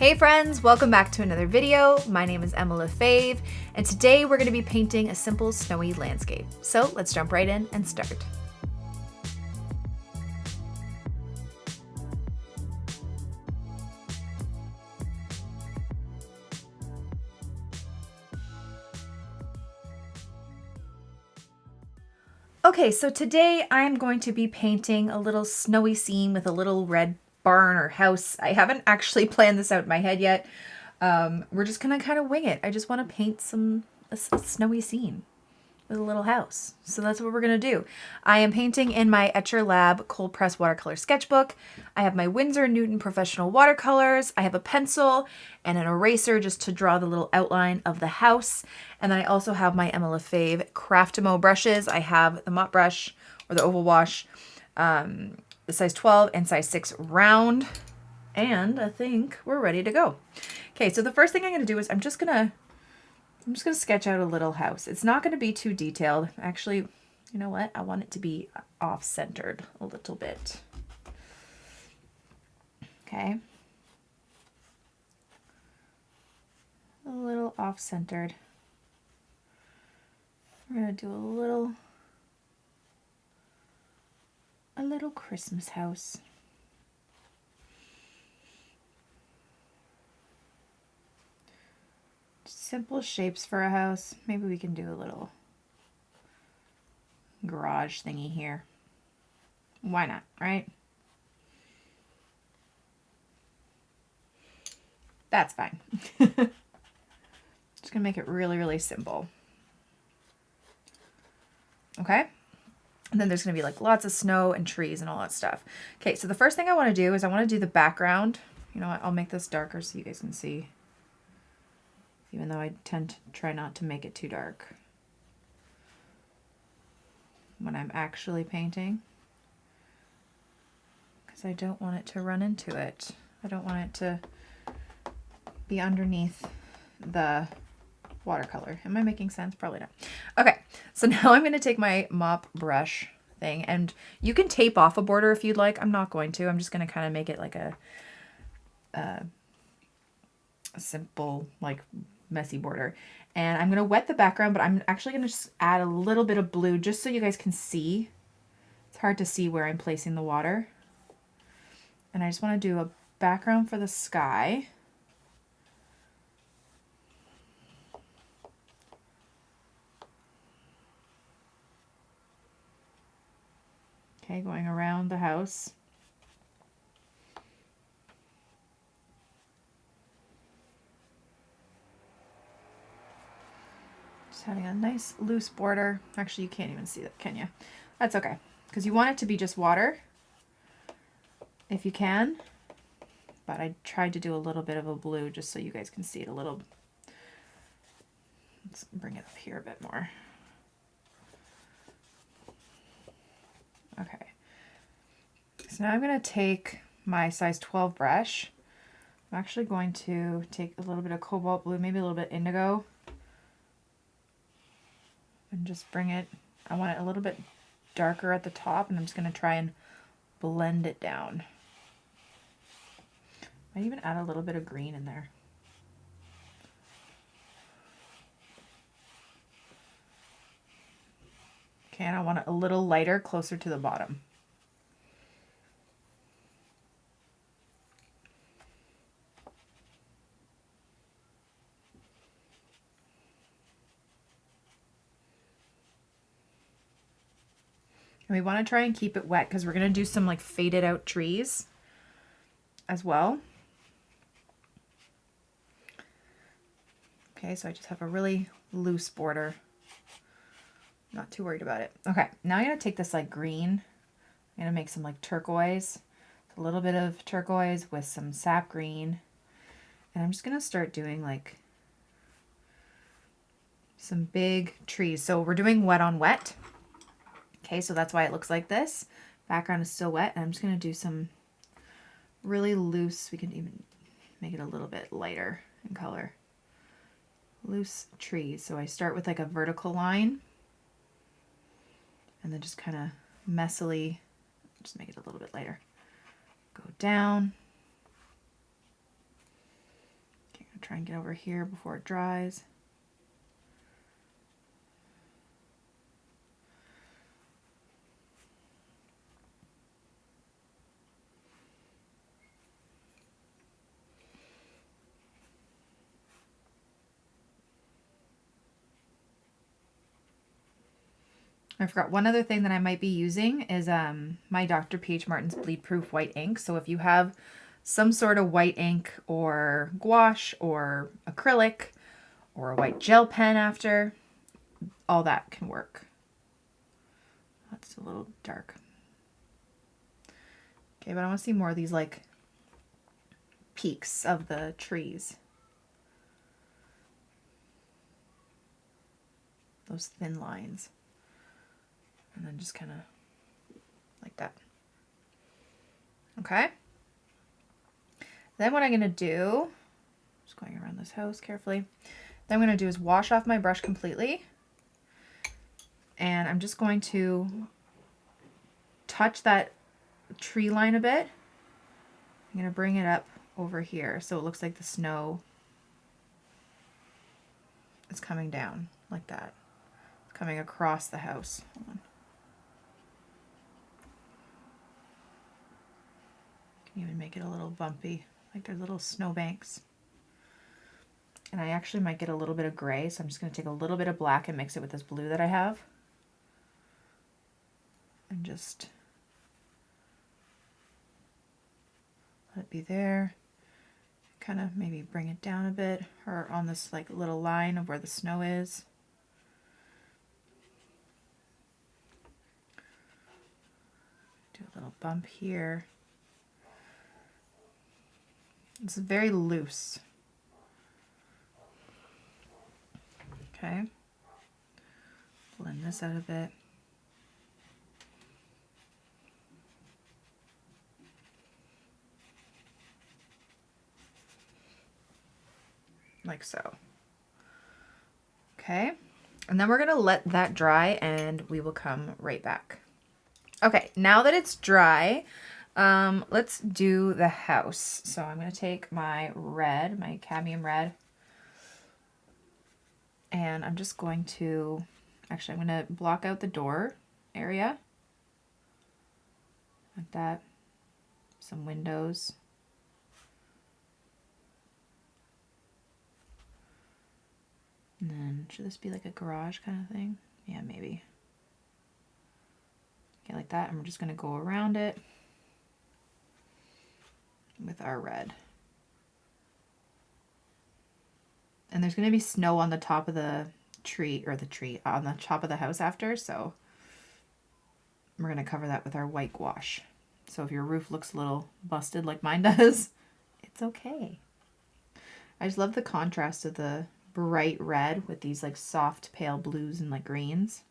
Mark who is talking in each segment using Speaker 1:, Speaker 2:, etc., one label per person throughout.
Speaker 1: Hey friends, welcome back to another video. My name is Emma Lefebvre, and today we're going to be painting a simple snowy landscape. So let's jump right in and start. Okay, so today I'm going to be painting a little snowy scene with a little red barn or house. I haven't actually planned this out in my head yet. We're just gonna kind of wing it. I just want to paint a snowy scene with a little house. So that's what we're gonna do. I am painting in my Etchr Lab cold press watercolor sketchbook. I have my Winsor Newton professional watercolors. I have a pencil and an eraser just to draw the little outline of the house. And then I also have my Emma Lefebvre Craftimo brushes. I have the mop brush or the oval wash, the size 12 and size 6 round. And I think we're ready to go. Okay, so the first thing I'm gonna do is I'm just gonna sketch out a little house. It's not gonna be too detailed. Actually, you know what? I want it to be off-centered a little bit. Okay. A little off-centered. We're gonna do a little Christmas house. Simple shapes for a house. Maybe we can do a little garage thingy here. Why not, right? That's fine. Just gonna make it really, really simple. Okay? And then there's gonna be like lots of snow and trees and all that stuff. Okay, so the first thing I wanna do is I wanna do the background. You know what, I'll make this darker so you guys can see. Even though I tend to try not to make it too dark when I'm actually painting, because I don't want it to run into it. I don't want it to be underneath the watercolor. Am I making sense? Probably not. Okay, so now I'm going to take my mop brush thing, and you can tape off a border if you'd like. I'm not going to. I'm just going to kind of make it like a simple, like, messy border. And I'm going to wet the background, but I'm actually going to just add a little bit of blue just so you guys can see. It's hard to see where I'm placing the water. And I just want to do a background for the sky. Okay, going around the house. Having a nice loose border. Actually, you can't even see that, can you? That's okay, because you want it to be just water if you can, but I tried to do a little bit of a blue just so you guys can see it a little. Let's bring it up here a bit more. Okay, so now I'm going to take my size 12 brush. I'm actually going to take a little bit of cobalt blue, maybe a little bit indigo, and just bring it, I want it a little bit darker at the top, and I'm just going to try and blend it down. Might even add a little bit of green in there. Okay, and I want it a little lighter, closer to the bottom. And we want to try and keep it wet because we're going to do some like faded out trees as well. Okay, so I just have a really loose border. Not too worried about it. Okay, now I'm going to take this like green. I'm going to make some like turquoise. A little bit of turquoise with some sap green. And I'm just going to start doing like some big trees. So we're doing wet on wet. Okay, so that's why it looks like this. Background is still wet, and I'm just going to do some really loose, we can even make it a little bit lighter in color. Loose trees. So I start with like a vertical line, and then just kind of messily, just make it a little bit lighter. Go down. try and get over here before it dries. I forgot one other thing that I might be using is my Dr. P.H. Martin's Bleed Proof white ink. So if you have some sort of white ink or gouache or acrylic or a white gel pen after, all that can work. That's a little dark. Okay, but I want to see more of these like peaks of the trees. Those thin lines. And then just kind of like that. Okay. Then what I'm going to do, just going around this house carefully. Then I'm going to do is wash off my brush completely. And I'm just going to touch that tree line a bit. I'm going to bring it up over here so it looks like the snow is coming down like that. It's coming across the house. Hold on. Even make it a little bumpy, like they're little snowbanks. And I actually might get a little bit of gray, so I'm just going to take a little bit of black and mix it with this blue that I have. And just let it be there. Kind of maybe bring it down a bit, or on this like little line of where the snow is. Do a little bump here. It's very loose. Okay. Blend this out a bit. Like so. Okay. And then we're going to let that dry and we will come right back. Okay, now that it's dry, let's do the house. So I'm going to take my red, my cadmium red, and I'm just going to, actually I'm going to block out the door area, like that, some windows. And then, should this be like a garage kind of thing? Yeah, maybe. Okay, like that, and we're just going to go around it with our red. And there's going to be snow on the top of the tree, or the tree, on the top of the house after, so we're going to cover that with our white gouache. So if your roof looks a little busted like mine does, it's okay. I just love the contrast of the bright red with these like soft pale blues and like greens.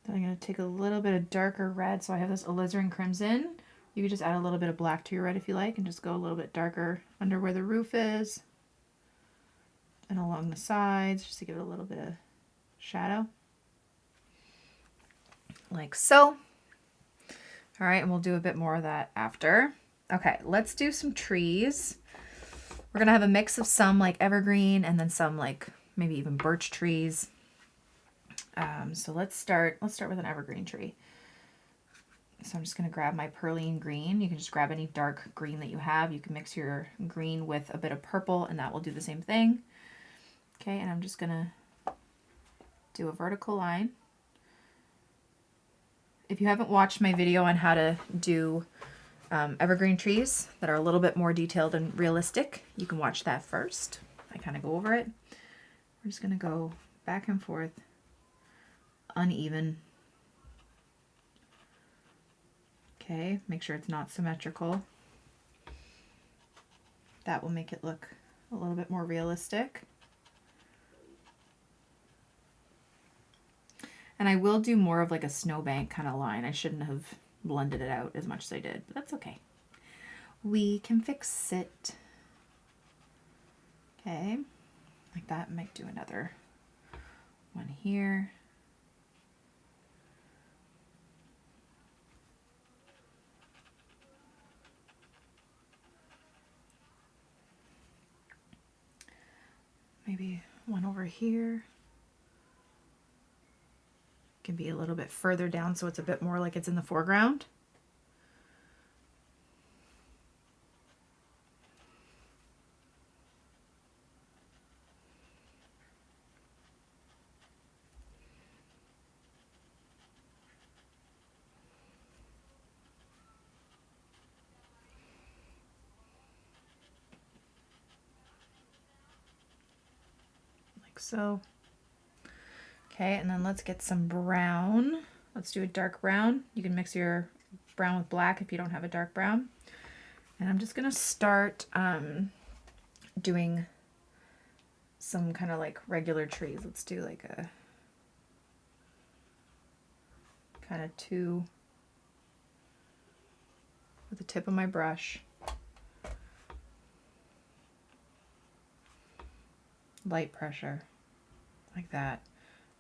Speaker 1: Then I'm going to take a little bit of darker red. So I have this alizarin crimson. You could just add a little bit of black to your red if you like, and just go a little bit darker under where the roof is and along the sides, just to give it a little bit of shadow. Like so. All right, and we'll do a bit more of that after. Okay, let's do some trees. We're going to have a mix of some like evergreen and then some like maybe even birch trees. So let's start with an evergreen tree. So I'm just going to grab my Perline green. You can just grab any dark green that you have. You can mix your green with a bit of purple and that will do the same thing. Okay, and I'm just going to do a vertical line. If you haven't watched my video on how to do evergreen trees that are a little bit more detailed and realistic, you can watch that first. I kind of go over it. We're just going to go back and forth, uneven. Okay, make sure it's not symmetrical. That will make it look a little bit more realistic. And I will do more of like a snowbank kind of line. I shouldn't have blended it out as much as I did, but that's okay. We can fix it. Okay, like that. Might do another one here. Maybe one over here. Can be a little bit further down so it's a bit more like it's in the foreground. Like so. Okay, and then let's get some brown. Let's do a dark brown. You can mix your brown with black if you don't have a dark brown. And I'm just gonna start doing some kind of like regular trees. Let's do like a kind of two with the tip of my brush. Light pressure, like that.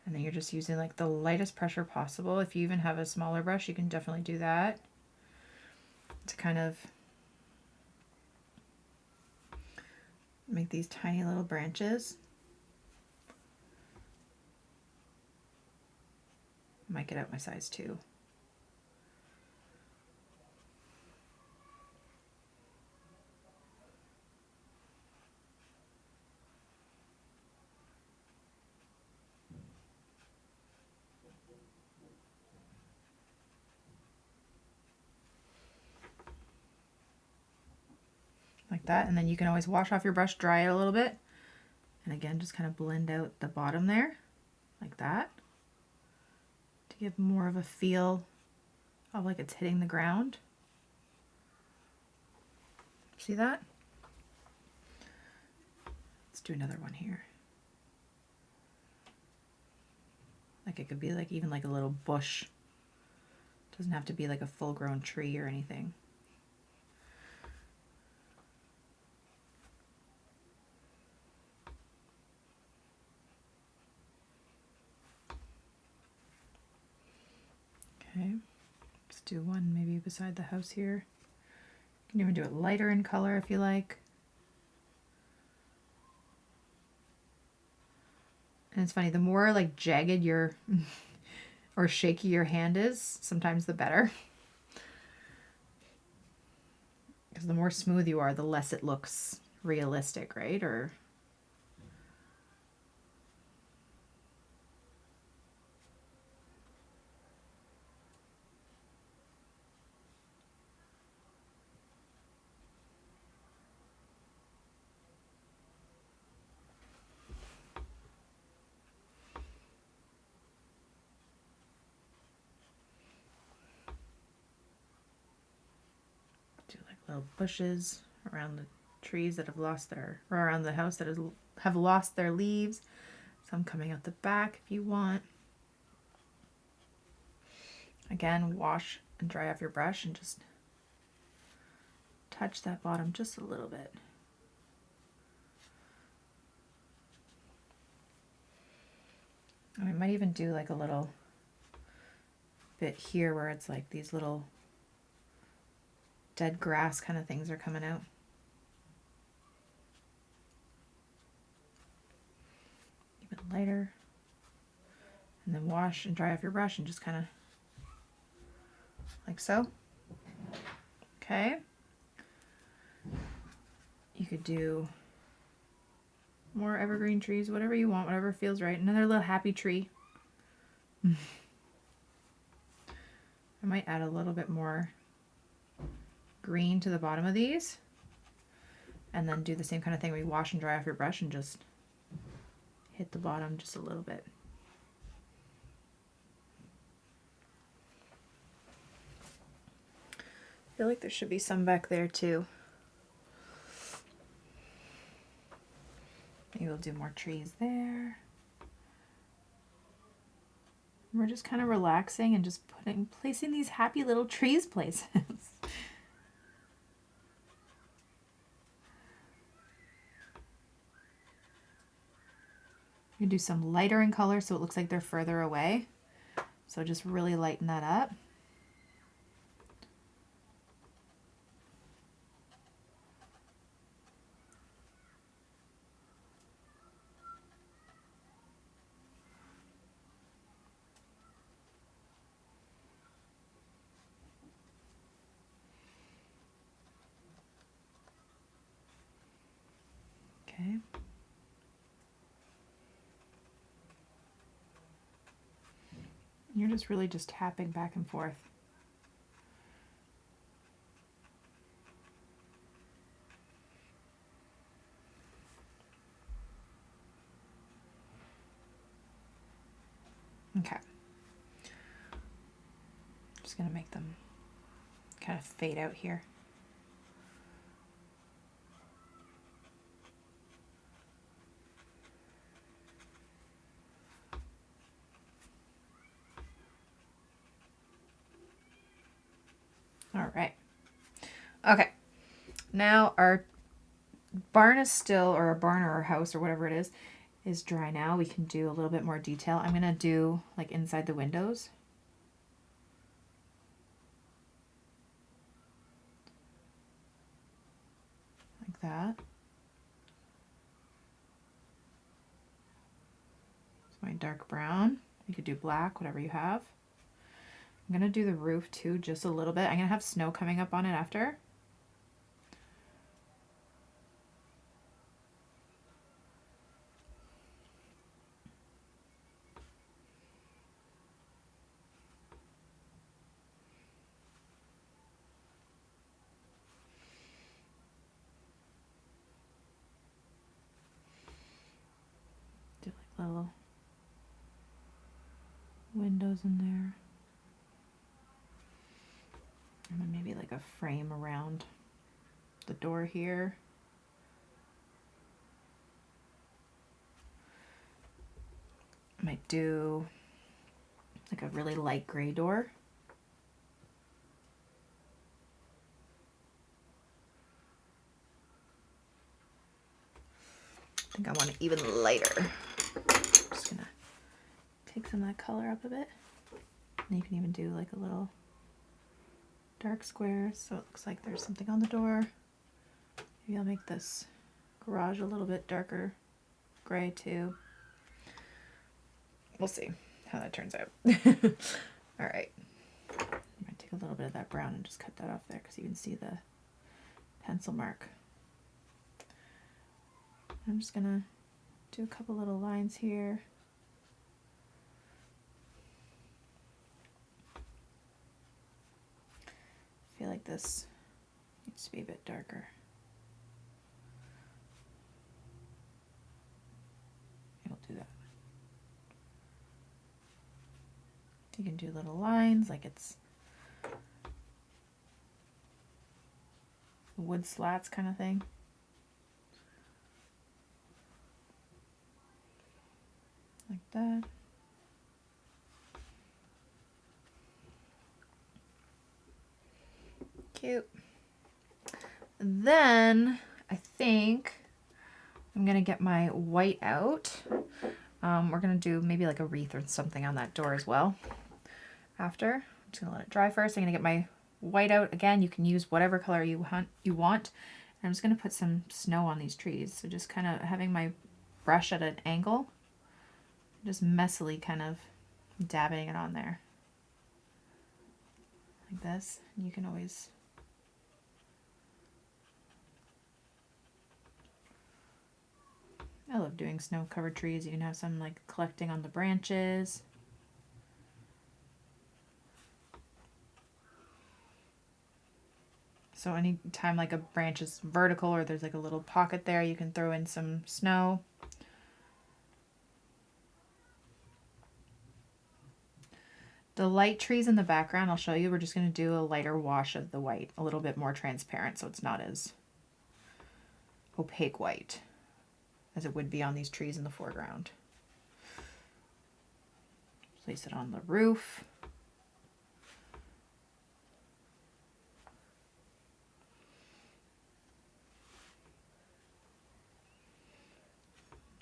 Speaker 1: And then you're just using like the lightest pressure possible. If you even have a smaller brush, you can definitely do that to kind of make these tiny little branches. Might get out my size too. Like that, and then you can always wash off your brush, dry it a little bit, and again just kind of blend out the bottom there like that to give more of a feel of like it's hitting the ground. See that? Let's do another one here. Like it could be like even like a little bush. It doesn't have to be like a full-grown tree or anything. Okay, let's do one maybe beside the house here. You can even do it lighter in color if you like. And it's funny, the more like jagged your or shaky your hand is, sometimes the better. Because the more smooth you are, the less it looks realistic, right? Or do like little bushes around the trees that have lost their, or around the house that have lost their leaves. Some coming out the back if you want. Again, wash and dry off your brush and just touch that bottom just a little bit. And I might even do like a little bit here where it's like these little dead grass kind of things are coming out. Even lighter. And then wash and dry off your brush and just kind of like so. Okay. You could do more evergreen trees, whatever you want, whatever feels right. Another little happy tree. I might add a little bit more green to the bottom of these. And then do the same kind of thing where you wash and dry off your brush and just hit the bottom just a little bit. I feel like there should be some back there too. Maybe we'll do more trees there. We're just kind of relaxing and just placing these happy little trees places. You can do some lighter in color so it looks like they're further away. So just really lighten that up. Okay. You're just really just tapping back and forth. Okay. Just gonna make them kind of fade out here. All right. Okay. Now our barn is still, or a barn or a house or whatever it is dry now. We can do a little bit more detail. I'm gonna do like inside the windows. Like that. It's my dark brown. You could do black, whatever you have. I'm gonna do the roof too, just a little bit. I'm gonna have snow coming up on it after. Do like little windows in there. And then maybe like a frame around the door here. I might do like a really light gray door. I think I want it even lighter. Just gonna take some of that color up a bit. And you can even do like a little dark square so it looks like there's something on the door. Maybe I'll make this garage a little bit darker gray too. We'll see how that turns out. All right. I'm going to take a little bit of that brown and just cut that off there because you can see the pencil mark. I'm just going to do a couple little lines here. I feel like this needs to be a bit darker. It'll do that. You can do little lines like it's wood slats kind of thing. Like that. Cute. Then I think I'm gonna get my white out. We're gonna do maybe like a wreath or something on that door as well. After, I'm just gonna let it dry first. I'm gonna get my white out again. You can use whatever color you want. And I'm just gonna put some snow on these trees. So just kind of having my brush at an angle, just messily kind of dabbing it on there like this. And you can always I love doing snow-covered trees. You can have some like collecting on the branches. So anytime like a branch is vertical or there's like a little pocket there, you can throw in some snow. The light trees in the background, I'll show you. We're just going to do a lighter wash of the white, a little bit more transparent so it's not as opaque white as it would be on these trees in the foreground. Place it on the roof.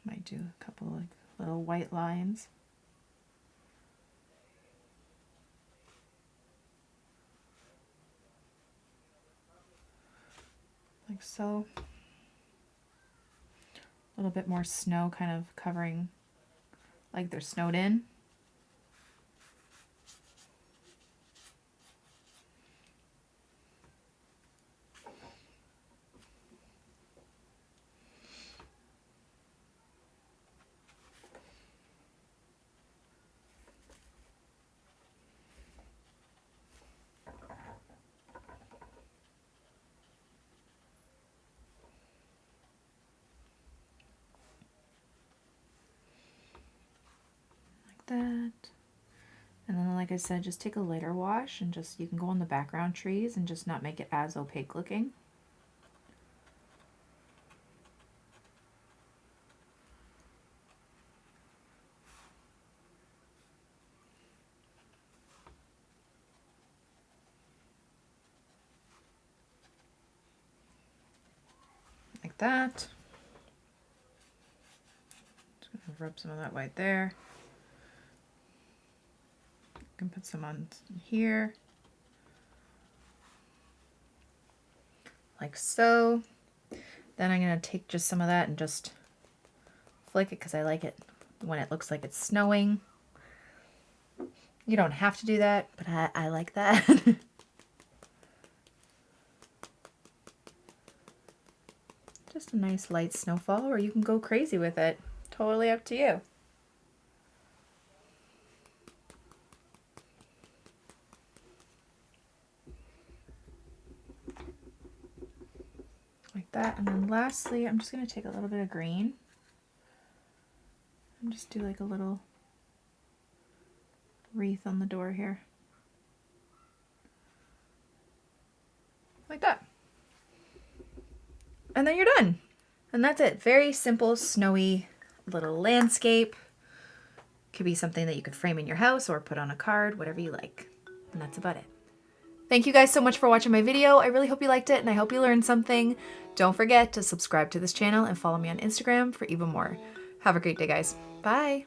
Speaker 1: Might do a couple of little white lines. Like so. A little bit more snow kind of covering, like they're snowed in. That. And then, like I said, just take a lighter wash and just, you can go on the background trees and just not make it as opaque looking. Like that. Just gonna rub some of that white there. Can put some on here, like so. Then I'm going to take just some of that and just flick it because I like it when it looks like it's snowing. You don't have to do that, but I like that. Just a nice light snowfall, or you can go crazy with it. Totally up to you. Like that. And then lastly, I'm just going to take a little bit of green and just do like a little wreath on the door here. Like that. And then you're done. And that's it. Very simple, snowy little landscape. Could be something that you could frame in your house or put on a card, whatever you like. And that's about it. Thank you guys so much for watching my video. I really hope you liked it and I hope you learned something. Don't forget to subscribe to this channel and follow me on Instagram for even more. Have a great day, guys. Bye.